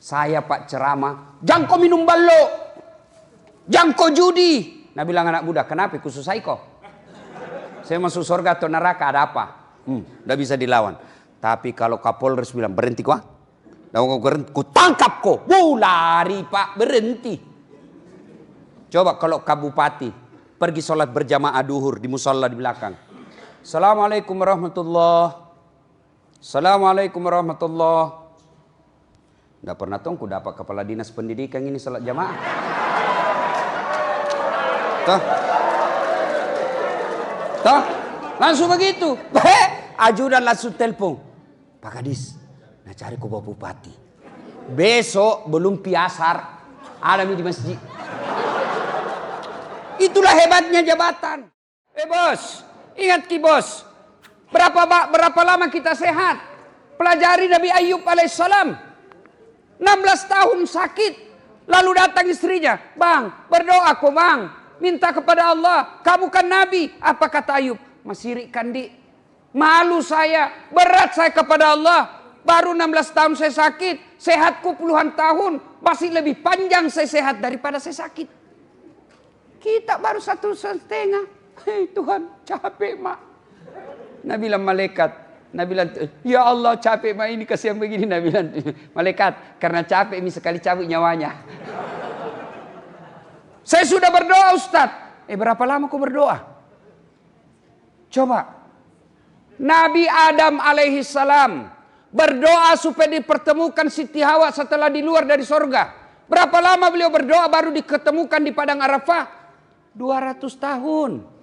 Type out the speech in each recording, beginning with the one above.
Saya Pak ceramah, jangan kau minum ballo, jangan kau judi. Nabi bilang anak muda, kenapa khusus saya kok? Saya masuk surga atau neraka ada apa? Tidak bisa dilawan. Tapi kalau Kapolres bilang berhenti kok, ku tangkap kok. Lari Pak, berhenti. Coba kalau Kabupati pergi sholat berjamaah duhur di musola di belakang. Assalamualaikum warahmatullahi. Assalamualaikum warahmatullahi. Nggak pernah ku dapat kepala dinas pendidikan ini sholat jamaah. Toh, langsung begitu. Ajudan langsung telepon. Pak Kadis, nah cari ku bawa bupati. Besok belum piasar, alami di masjid. Itulah hebatnya jabatan. Bos, ingat ki bos. Berapa lama kita sehat? Pelajari Nabi Ayub alaihissalam. 16 tahun sakit. Lalu datang istrinya. Bang, berdoa kok bang. Minta kepada Allah. Kamu kan Nabi. Apa kata Ayub? Masih kan di. Malu saya. Berat saya kepada Allah. Baru 16 tahun saya sakit. Sehatku puluhan tahun. Masih lebih panjang saya sehat daripada saya sakit. Kita baru 1,5. Hei Tuhan, capek mak. Nabi bilang malaikat. Nabi bilang, ya Allah capek mak ini kasihan begini. Nabi bilang, malaikat karena capek ini sekali cabut nyawanya. Saya sudah berdoa Ustaz. Berapa lama kau berdoa? Coba. Nabi Adam alaihi salam berdoa supaya dipertemukan Siti Hawa setelah di luar dari sorga. Berapa lama beliau berdoa baru diketemukan di padang Arafah? 200 tahun.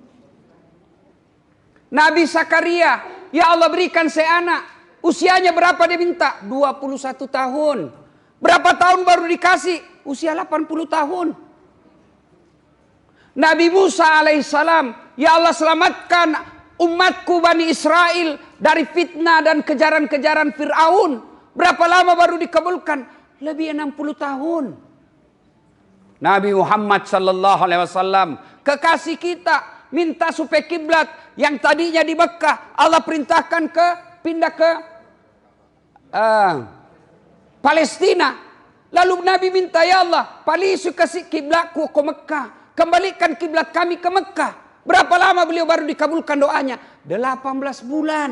Nabi Zakaria, ya Allah berikan saya anak. Usianya berapa dia minta? 21 tahun. Berapa tahun baru dikasih? Usia 80 tahun. Nabi Musa alaihissalam, ya Allah selamatkan umatku Bani Israel dari fitnah dan kejaran-kejaran Fir'aun. Berapa lama baru dikabulkan? Lebih 60 tahun. Nabi Muhammad sallallahu alaihi wasallam, kekasih kita, minta supaya kiblat yang tadinya di Mekah Allah perintahkan pindah ke Palestina. Lalu Nabi minta, ya Allah, palsu kasih kiblatku ke Mekah. Kembalikan kiblat kami ke Mekah. Berapa lama beliau baru dikabulkan doanya? 18 bulan.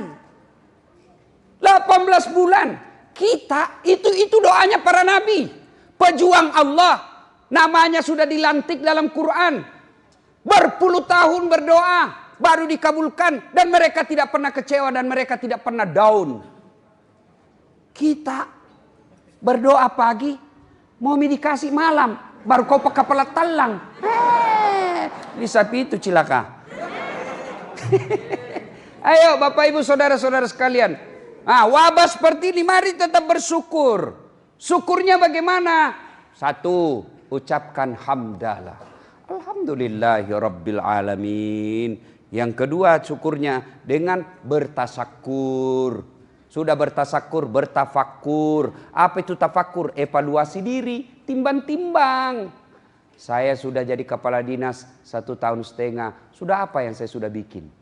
18 bulan. Kita itu doanya para nabi. Pejuang Allah. Namanya sudah dilantik dalam Quran. Berpuluh tahun berdoa. Baru dikabulkan. Dan mereka tidak pernah kecewa. Dan mereka tidak pernah down. Kita berdoa pagi. Mau dikasih malam. Baru kau pakai kepala talang. Ini sapi itu cilaka. Ayo Bapak Ibu Saudara-saudara sekalian. Wabah seperti ini mari tetap bersyukur. Syukurnya bagaimana? 1. Ucapkan hamdalah. Alhamdulillahirabbil alamin. Yang kedua syukurnya dengan bertasakur. Sudah bertasakur, bertafakur. Apa itu tafakur? Evaluasi diri, timbang-timbang. Saya sudah jadi kepala dinas 1,5 tahun. Sudah apa yang saya sudah bikin?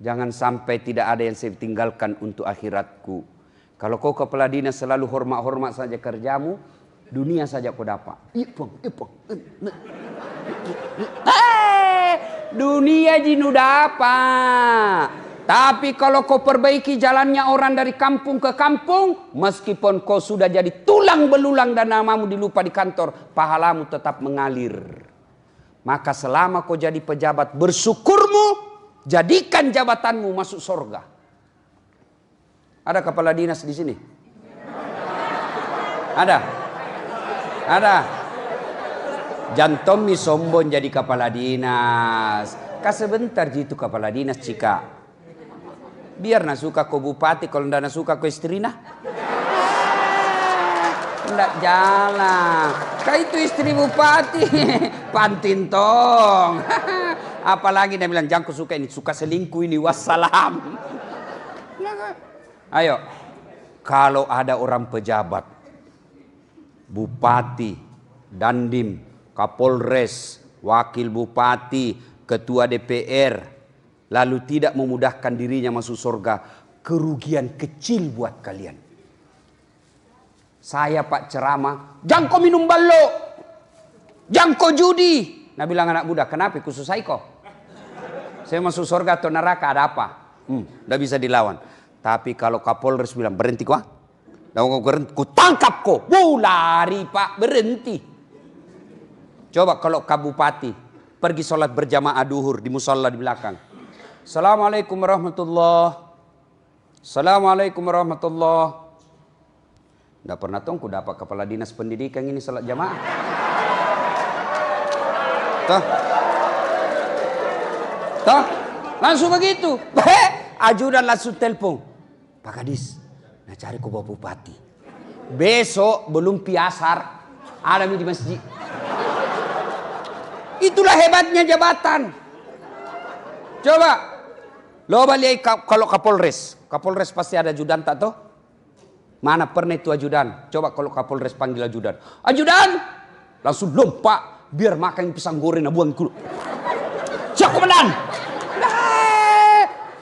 Jangan sampai tidak ada yang saya tinggalkan untuk akhiratku. Kalau kau kepala dinas selalu hormat-hormat saja kerjamu, dunia saja kau dapat. Dunia jinu dapat. Tapi kalau kau perbaiki jalannya orang dari kampung ke kampung, meskipun kau sudah jadi tulang belulang dan namamu dilupa di kantor, pahalamu tetap mengalir. Maka selama kau jadi pejabat, bersyukurmu, jadikan jabatanmu masuk surga. Ada kepala dinas di sini? Ada? Ada? Jantomi sombong jadi kepala dinas. Sebentar jitu kepala dinas cika. Biar nak suka kau bupati, kalau ndak suka kau istrina. Ndak jalan. Kau itu istri bupati. Pantintong. Apalagi dia bilang jangan kau suka ini, suka selingkuh ini, wassalam. Ayo. Kalau ada orang pejabat, bupati, dandim, kapolres, wakil bupati, ketua DPR, lalu tidak memudahkan dirinya masuk surga, kerugian kecil buat kalian. Saya Pak ceramah, jangan kau minum balok, jangan kau judi. Nah bilang anak muda, kenapa khusus saya kok? Saya masuk surga atau neraka ada apa? Nggak bisa dilawan. Tapi kalau Kapolres bilang berhenti kok, dan kau berhenti, ku tangkap kau. Lari Pak, berhenti. Coba kalau Kabupati pergi sholat berjamaah duhur di musola di belakang. Assalamualaikum warahmatullahi. Assalamualaikum warahmatullahi. Nggak pernah ku dapat kepala dinas pendidikan ini sholat jamaah. Toh, langsung begitu. Ajudan langsung telepon. Pak Kadis, nah cari ku bawa bupati. Besok belum piasar, ada di masjid. Itulah hebatnya jabatan. Coba, lo balik kalau Kapolres. Kapolres pasti ada ajudan tak toh? Mana pernah itu ajudan? Coba kalau Kapolres panggil ajudan. Ajudan! Langsung lompat. Biar makan pisang goreng abuang kulit. Siap komandan!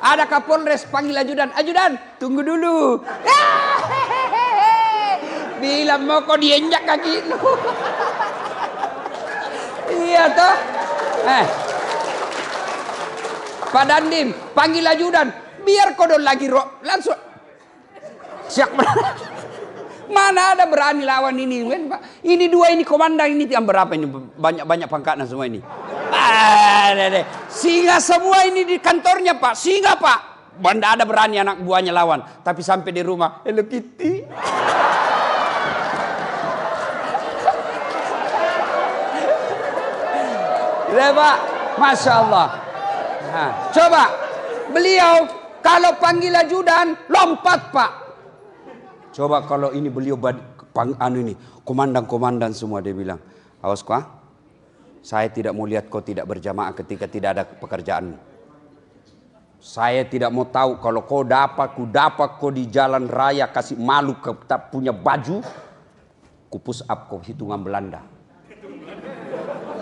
Ada Kapolres panggil ajudan. Ajudan, tunggu dulu. Bilang mau kau dienjak kaki lu. Iya toh. Pak Dandim panggil ajudan. Biar kau lagi langsung. Siap. Mana ada berani lawan ini, Pak? Ini dua ini komandan ini yang berapa ini? Banyak pangkatnya semua ini. Singa semua ini di kantornya Pak. Singa Pak. Banda ada berani anak buahnya lawan. Tapi sampai di rumah, Hello Kitty. Ya Pak, Masya Allah. Nah, coba beliau kalau panggil ajudan lompat Pak. Coba kalau ini beliau ini komandan semua dia bilang, awas kau, saya tidak mau lihat kau tidak berjamaah ketika tidak ada pekerjaan. Saya tidak mau tahu kalau kau dapat kau di jalan raya kasih malu kau tak punya baju, ku push up kau hitungan Belanda.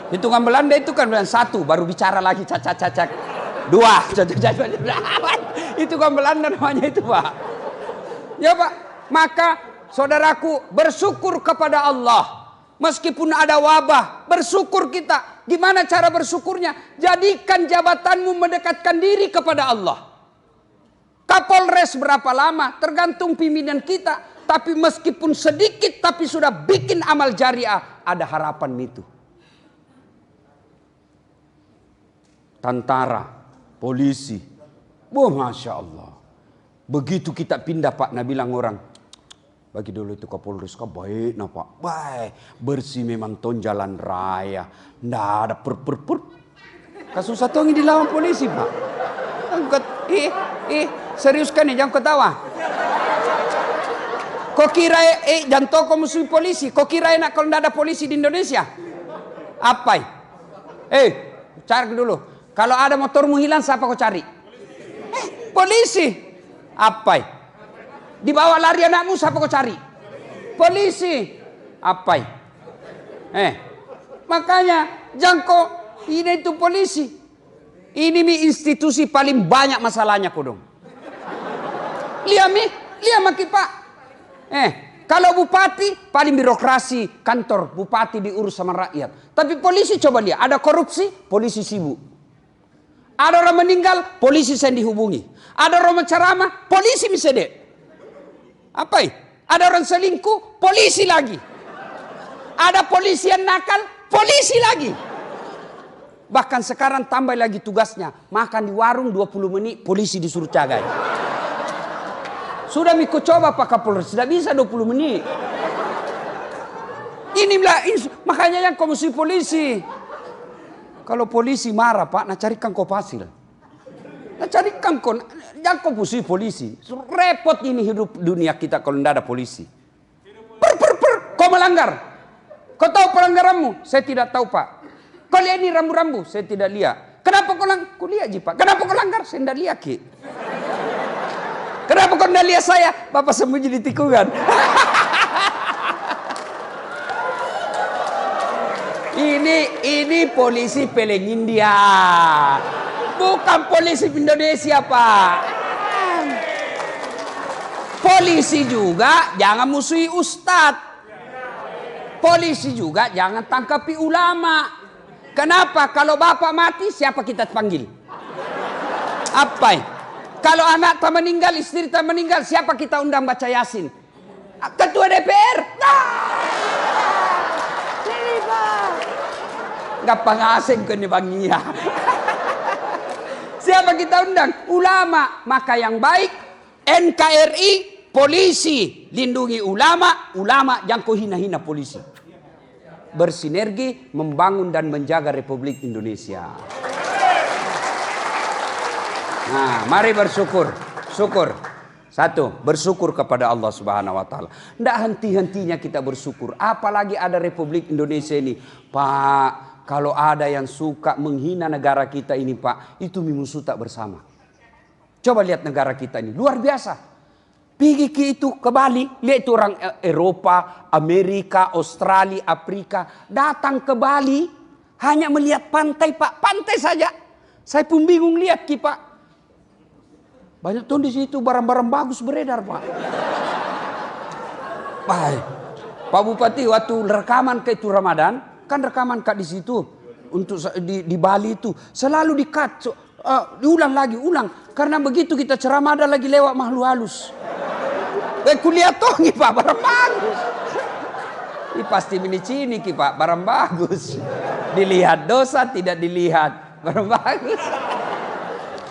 Hitungan Belanda itu kan bilang 1 baru bicara lagi cacak 2 hitungan Belanda namanya itu Pak. Ya Pak. Maka saudaraku bersyukur kepada Allah. Meskipun ada wabah, bersyukur kita. Gimana cara bersyukurnya? Jadikan jabatanmu mendekatkan diri kepada Allah. Kapolres berapa lama? Tergantung pimpinan kita. Tapi meskipun sedikit tapi sudah bikin amal jariah. Ada harapan itu. Tentara, polisi. Wah Masya Allah. Begitu kita pindah Pak, Nabi bilang orang. Bagi dulu itu Kapolres kau baik nah Pak. Baik. Bersih memang ton jalan raya. Nggak ada per. Kasus satu ini dilawan polisi Pak. Serius kan ya, jangan ketawa. Kau kira jangan kau musuh polisi. Kau kira enak kalau nggak ada polisi di Indonesia? Apa? Cari dulu. Kalau ada motormu hilang siapa kau cari? Polisi. Apa? Dibawa lari anakmu siapa kau cari? Polisi. Apa? Makanya jangko ini itu polisi. Ini institusi paling banyak masalahnya kodong. Lihat maki Pak. Kalau bupati paling birokrasi, kantor bupati diurus sama rakyat. Tapi polisi coba lihat, ada korupsi, polisi sibuk. Ada orang meninggal, polisi saya dihubungi. Ada orang menceramah, polisi bisa deh. Apa? Ada orang selingkuh, polisi lagi. Ada polisi yang nakal, polisi lagi. Bahkan sekarang tambah lagi tugasnya. Makan di warung 20 menit, polisi disuruh jaga. Sudah Miko coba Pak Kapolres, tidak bisa 20 menit. Makanya yang komisi polisi. Kalau polisi marah Pak, nak carikan kau pasil. Nak carikan kau, jangan kau pusing polisi. Repot ini hidup dunia kita kalau tidak ada polisi. Kau melanggar. Kau tahu pelanggaranmu? Saya tidak tahu Pak. Kau lihat ini rambu-rambu? Saya tidak lihat. Kenapa kau langgar? Kau lihat Pak. Kenapa kau langgar? Saya tidak lihat Ki. Kenapa kau tidak lihat saya? Bapak sembunyi di tikungan. Ini polisi peleng India. Bukan polisi Indonesia Pak. Polisi juga jangan musuhi ustadz. Polisi juga jangan tangkapi ulama. Kenapa? Kalau bapak mati siapa kita panggil? Apa? Kalau anak tak meninggal, istri tak meninggal, siapa kita undang baca Yasin? Ketua DPR. Gak pengasing ke nih bangia. Siapa kita undang? Ulama. Maka yang baik NKRI, polisi lindungi ulama, ulama jangan kau hina-hina polisi. Bersinergi membangun dan menjaga Republik Indonesia. Nah, mari bersyukur. Syukur. Satu, bersyukur kepada Allah Subhanahu wa taala. Tidak henti-hentinya kita bersyukur. Apalagi ada Republik Indonesia ini. Pak, kalau ada yang suka menghina negara kita ini, Pak, itu musuh tak bersama. Coba lihat negara kita ini, luar biasa. Pergi ke itu ke Bali, lihat itu orang Eropa, Amerika, Australia, Afrika datang ke Bali hanya melihat pantai, Pak, pantai saja. Saya pun bingung lihat, Pak. Banyak tuh di situ barang-barang bagus beredar, Pak. Pak Bupati waktu rekaman ke itu Ramadan, kan rekaman Kak di situ untuk di Bali itu selalu di-cut, diulang lagi, ulang. Karena begitu kita ceramah ada lagi lewat makhluk halus. Kuliah toh nih Pak, barang bagus. Ini pasti minicini Pak, barang bagus. Dilihat dosa, tidak dilihat, barang bagus.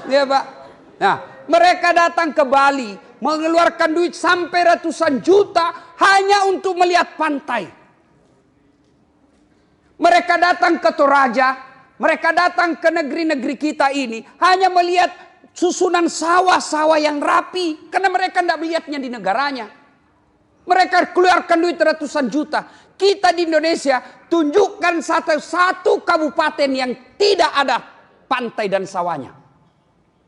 Ya Pak. Nah, mereka datang ke Bali, mengeluarkan duit sampai ratusan juta hanya untuk melihat pantai. Mereka datang ke Toraja, mereka datang ke negeri-negeri kita ini hanya melihat susunan sawah-sawah yang rapi. Karena mereka tidak melihatnya di negaranya. Mereka keluarkan duit ratusan juta. Kita di Indonesia tunjukkan satu kabupaten yang tidak ada pantai dan sawahnya.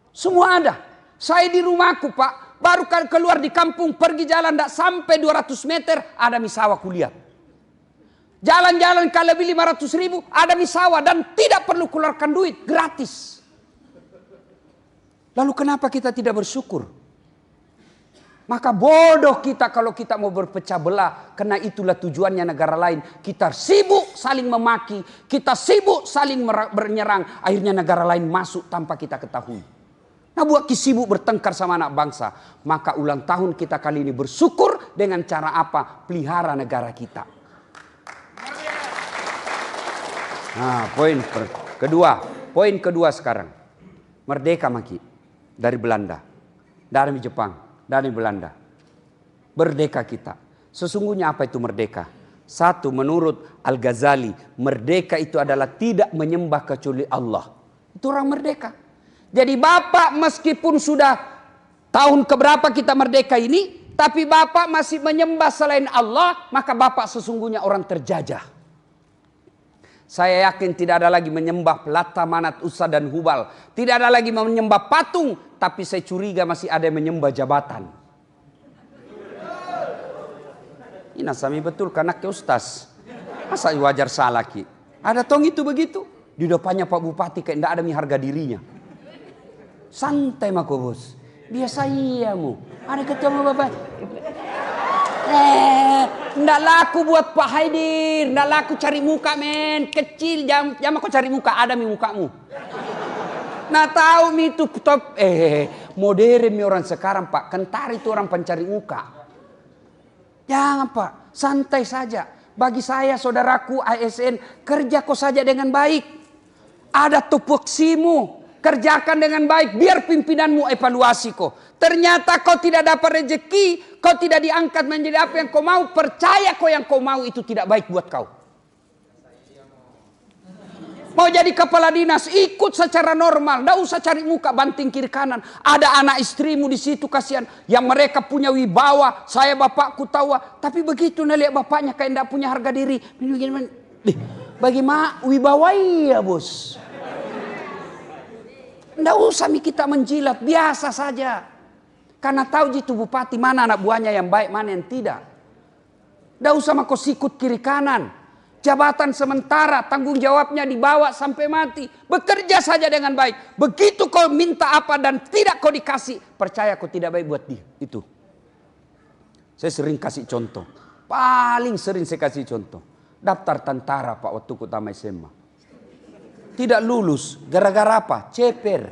Semua ada. Saya di rumahku Pak, baru keluar di kampung, pergi jalan tidak sampai 200 meter, ada misawah kuliah. Jalan-jalan kalau lebih 500.000, ada misawah dan tidak perlu keluarkan duit, gratis. Lalu kenapa kita tidak bersyukur? Maka bodoh kita kalau kita mau berpecah belah. Karena itulah tujuannya negara lain. Kita sibuk saling memaki, kita sibuk saling menyerang. Akhirnya negara lain masuk tanpa kita ketahui. Nah buat sibuk bertengkar sama anak bangsa. Maka ulang tahun kita kali ini bersyukur dengan cara apa? Pelihara negara kita. Nah poin kedua sekarang. Merdeka maki dari Belanda. Dari Jepang, dari Belanda. Merdeka kita. Sesungguhnya apa itu merdeka? Satu, menurut Al-Ghazali, merdeka itu adalah tidak menyembah kecuali Allah. Itu orang merdeka. Jadi Bapak meskipun sudah tahun keberapa kita merdeka ini, tapi Bapak masih menyembah selain Allah, maka Bapak sesungguhnya orang terjajah. Saya yakin tidak ada lagi menyembah Lata, Manat, Uzza dan Hubal. Tidak ada lagi menyembah patung, tapi saya curiga masih ada yang menyembah jabatan. Ini sami betul karena ke ustaz. Masa wajar salah ki? Ada tong itu begitu. Di depannya Pak Bupati kayak tidak ada harga dirinya. Santai mako bos. Biasa iya mu. Ada ketemu bapak. Nggak laku buat Pak Haidir. Nggak laku cari muka men. Kecil jam aku cari muka. Ada mi mukamu. Nah tahu mi itu top. Modern mi orang sekarang Pak. Kentar itu orang pencari muka. Jangan Pak. Santai saja. Bagi saya saudaraku ASN. Kerja kau saja dengan baik. Ada tupoksimu. Kerjakan dengan baik, biar pimpinanmu evaluasi kau. Ternyata kau tidak dapat rezeki, kau tidak diangkat menjadi apa yang kau mau. Percaya kau yang kau mau itu tidak baik buat kau. Mau jadi kepala dinas, ikut secara normal. Tidak usah cari muka banting kiri kanan. Ada anak istrimu di situ kasihan. Yang mereka punya wibawa. Saya bapakku tahu. Tapi begitu lihat bapaknya kayak tidak punya harga diri. Bagaimana wibawa iya bos. Tidak usah kita menjilat, biasa saja. Karena tahu jitu bupati mana anak buahnya yang baik, mana yang tidak. Tidak usah kau sikut kiri kanan. Jabatan sementara, tanggung jawabnya dibawa sampai mati. Bekerja saja dengan baik. Begitu kau minta apa dan tidak kau dikasih, percaya kau tidak baik buat dia. Itu. Saya sering kasih contoh. Paling sering saya kasih contoh. Daftar tentara Pak waktu ku tamat SMA. Tidak lulus. Gara-gara apa? Ceper.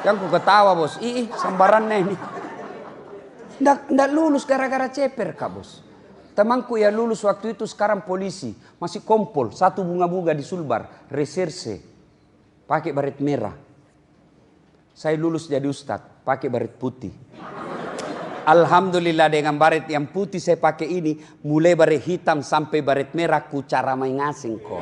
Yang ku ketawa bos. Sambarannya ini. Nggak lulus gara-gara ceper Kak bos. Temanku yang lulus waktu itu sekarang polisi. Masih kompol. Satu bunga-bunga di Sulbar. Reserse. Pakai baret merah. Saya lulus jadi ustadz. Pakai baret putih. Alhamdulillah dengan baret yang putih saya pakai ini. Mulai baret hitam sampai baret merah. Ku cara main asing kok.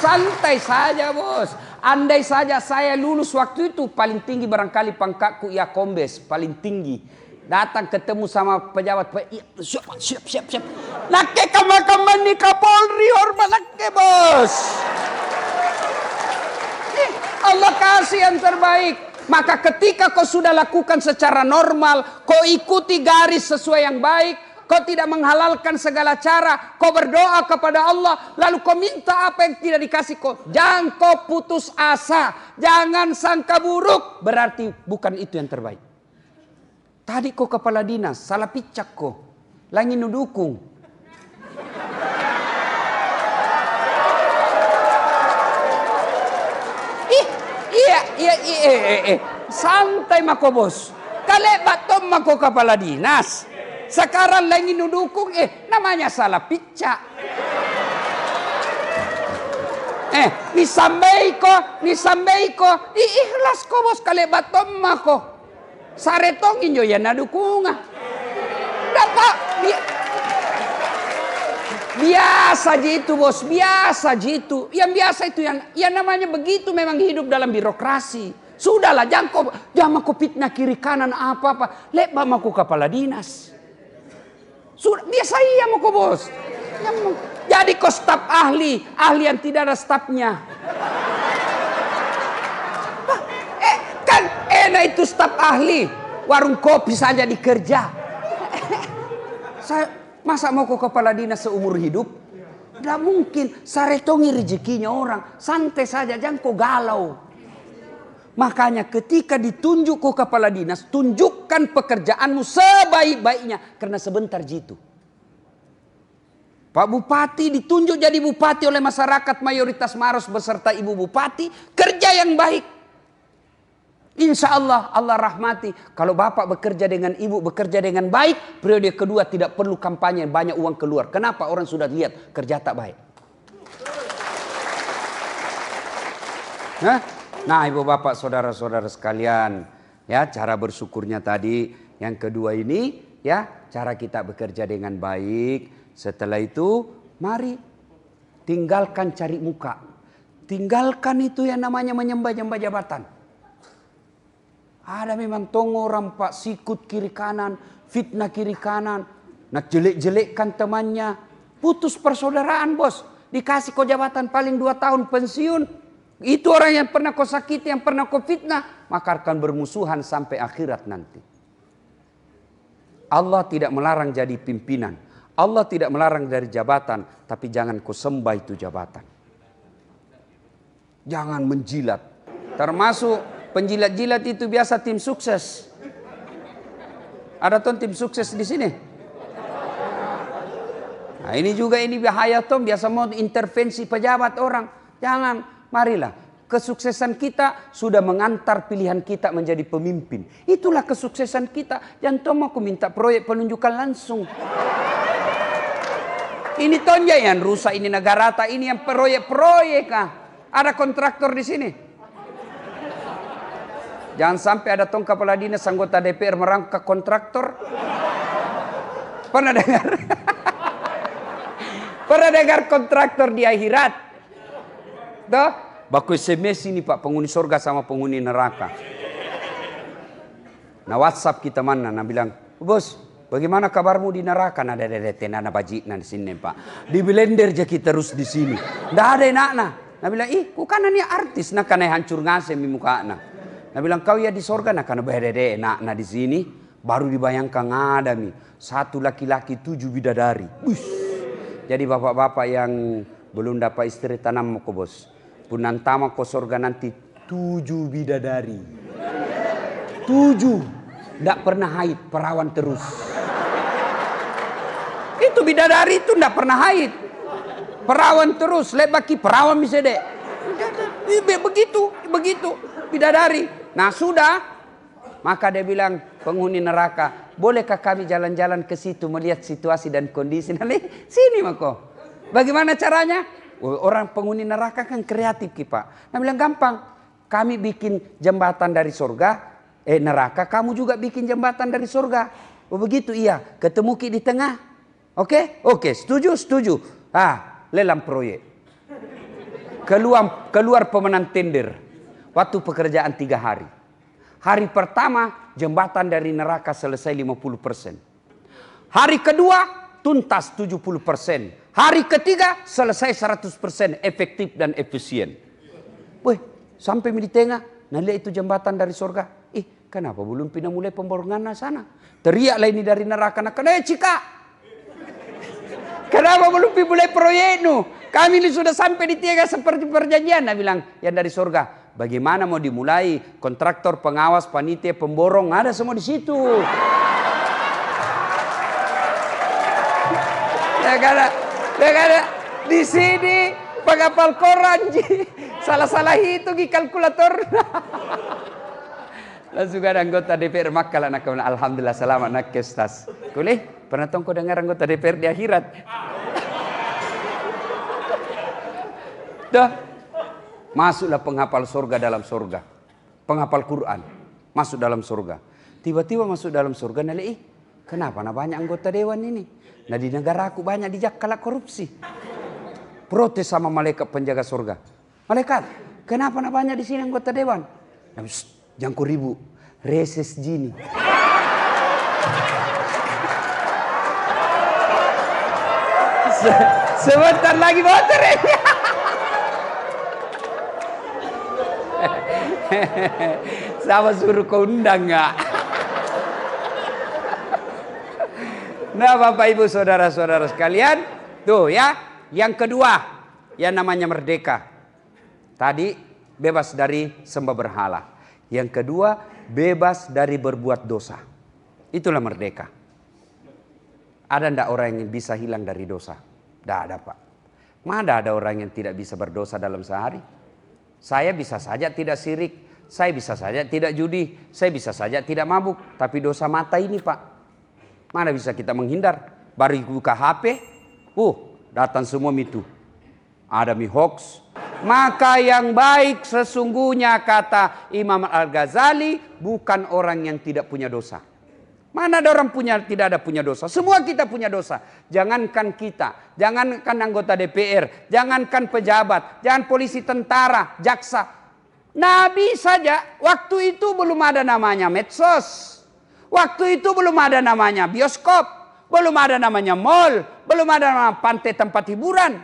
Santai saja bos. Andai saja saya lulus waktu itu. Paling tinggi barangkali pangkatku ya kombes. Paling tinggi. Datang ketemu sama pejabat. Siap. Nake kama-kama nih Kapolri hormat nake bos. Allah kasih yang terbaik. Maka ketika kau sudah lakukan secara normal, kau ikuti garis sesuai yang baik, kau tidak menghalalkan segala cara, kau berdoa kepada Allah, lalu kau minta apa yang tidak dikasih kau. Jangan kau putus asa, jangan sangka buruk, berarti bukan itu yang terbaik. Tadi kau kepala dinas, salah picak kau, lagi nudukung. Iya. Santai mako bos. Kale batom mako kepala dinas. Sekarang lagi nudukung, namanya salah picak. Nisambai ko. Ikhlas ko bos kale batom mako. Saretongin yo ya nadukunga. Dapat biasa jitu bos, biasa jitu. Yang biasa itu yang namanya begitu memang hidup dalam birokrasi. Sudahlah, jangan kau fitnah kiri kanan apa-apa. Lebah mau kepala dinas. Sudah, biasa iya mau bos. Jadi kau staf ahli yang tidak ada stafnya. Kan enak itu staf ahli. Warung kopi saja dikerja. Masa mau kepala dinas seumur hidup? Tidak mungkin. Saretongi rezekinya orang. Santai saja, jangan kau galau. Makanya ketika ditunjuk ke kepala dinas, tunjukkan pekerjaanmu sebaik-baiknya. Karena sebentar jitu. Pak Bupati ditunjuk jadi bupati oleh masyarakat mayoritas Maros beserta Ibu Bupati. Kerja yang baik. Insya Allah, Allah rahmati. Kalau bapak bekerja dengan ibu, bekerja dengan baik, periode kedua tidak perlu kampanye, banyak uang keluar. Kenapa? Orang sudah lihat kerja tak baik. Nah ibu bapak saudara-saudara sekalian, ya cara bersyukurnya tadi. Yang kedua ini, ya cara kita bekerja dengan baik. Setelah itu, mari tinggalkan cari muka. Tinggalkan itu yang namanya menyembah-nyembah jabatan. Ada memang tongo rampak sikut kiri kanan, fitnah kiri kanan, nak jelek-jelekkan temannya, putus persaudaraan bos, dikasih kau jabatan paling 2 tahun pensiun, itu orang yang pernah kau sakiti, yang pernah kau fitnah, maka akan bermusuhan sampai akhirat nanti. Allah tidak melarang jadi pimpinan, Allah tidak melarang dari jabatan, tapi jangan kau sembah itu jabatan. Jangan menjilat, termasuk penjilat-jilat itu biasa tim sukses. Ada tuh tim sukses di sini. Nah ini juga ini bahaya tuh, biasa mau intervensi pejabat orang. Jangan, marilah. Kesuksesan kita sudah mengantar pilihan kita menjadi pemimpin. Itulah kesuksesan kita. Jangan tuh mau aku minta proyek penunjukan langsung. Ini tonja yang rusak ini negara ta, ini yang proyek-proyek ah. Ada kontraktor di sini. Jangan sampai ada tong kepala dinas anggota DPR merangkak kontraktor. Pernah dengar? Pernah dengar kontraktor di akhirat? Tuh, baku SMS ini Pak, penghuni surga sama penghuni neraka. Nah WhatsApp kita mana? Nah bilang, bos, bagaimana kabarmu di neraka? Nah ada tenana bajik di sini Pak. Di blender aja kita terus di sini. Nggak ada enak-nah. Nah bilang, bukan ini artis, nah karena hancur ngasih mi muka nah. Nah bilang kau ya di sorga nah karena berdede nak di sini baru dibayangkan ada mi 1 laki-laki 7 bidadari. Jadi bapak-bapak yang belum dapat istri tanam ko bos, punantama ko sorga nanti 7 bidadari. Tidak pernah haid, perawan terus. Itu bidadari itu tidak pernah haid. Perawan terus, lebaki perawan bisa deh. Begitu bidadari. Nah sudah, maka dia bilang penghuni neraka, bolehkah kami jalan-jalan ke situ melihat situasi dan kondisi? Nah, sini mako. Bagaimana caranya? Orang penghuni neraka kan kreatif Pak. Nah bilang gampang. Kami bikin jembatan dari surga, neraka, kamu juga bikin jembatan dari surga. Oh begitu, iya. Ketemu di tengah. Oke, setuju. Lelang proyek. Keluar pemenang tender. Waktu pekerjaan 3 hari. Hari pertama, jembatan dari neraka selesai 50%. Hari kedua, tuntas 70%. Hari ketiga, selesai 100%, efektif dan efisien. Wih, sampai di tengah, nah lihat itu jembatan dari surga. Kenapa belum pindah mulai pembangunan sana? Teriaklah ini dari neraka. Cika. Kenapa belum mulai proyek nu? Kami ini sudah sampai di tiga seperti perjanjian. Nah bilang, yang dari surga. Bagaimana mau dimulai? Kontraktor, pengawas, panitia, pemborong, ada semua di situ. Ya karena di sini penghafal Quran, salah hitung di kalkulator. Langsung ada anggota DPR Makkala nak alhamdulillah selamat nak kestas. Boleh? Pernah kau dengar anggota DPR di akhirat? Dah. Masuklah penghafal surga dalam surga. Penghafal Quran masuk dalam surga. Tiba-tiba masuk dalam surga nalih, kenapa banyak anggota dewan ini? Nah di negara aku banyak dijakkalak korupsi. Protes sama malaikat penjaga surga. Malaikat, kenapa banyak di sini anggota dewan? Nah, jangan kau ribu, reses jini. Sebentar lagi motor ini. Sama suruh kau undang nggak? Nah Bapak Ibu Saudara-saudara sekalian, tuh ya, yang kedua yang namanya merdeka. Tadi bebas dari sembah berhala. Yang kedua, bebas dari berbuat dosa. Itulah merdeka. Ada ndak orang yang bisa hilang dari dosa? Tidak ada Pak. Mana ada orang yang tidak bisa berdosa dalam sehari? Saya bisa saja tidak sirik. Saya bisa saja tidak judi. Saya bisa saja tidak mabuk. Tapi dosa mata ini Pak. Mana bisa kita menghindar? Baru buka HP. Datang semua itu. Ada hoax. Maka yang baik sesungguhnya kata Imam Al-Ghazali bukan orang yang tidak punya dosa. Mana ada orang tidak ada punya dosa? Semua kita punya dosa. Jangankan kita, jangankan anggota DPR, jangankan pejabat, jangan polisi, tentara, jaksa. Nabi saja waktu itu belum ada namanya medsos. Waktu itu belum ada namanya bioskop, belum ada namanya mall, belum ada nama pantai tempat hiburan.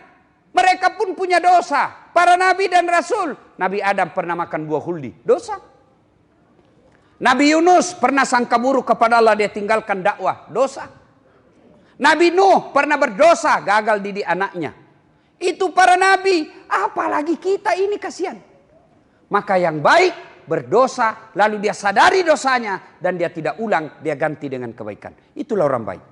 Mereka pun punya dosa. Para nabi dan rasul. Nabi Adam pernah makan buah huldi. Dosa. Nabi Yunus pernah sangka buruk kepada Allah. Dia tinggalkan dakwah. Dosa. Nabi Nuh pernah berdosa. Gagal didik anaknya. Itu para nabi. Apalagi kita ini kasihan. Maka yang baik berdosa. Lalu dia sadari dosanya. Dan dia tidak ulang. Dia ganti dengan kebaikan. Itulah orang baik.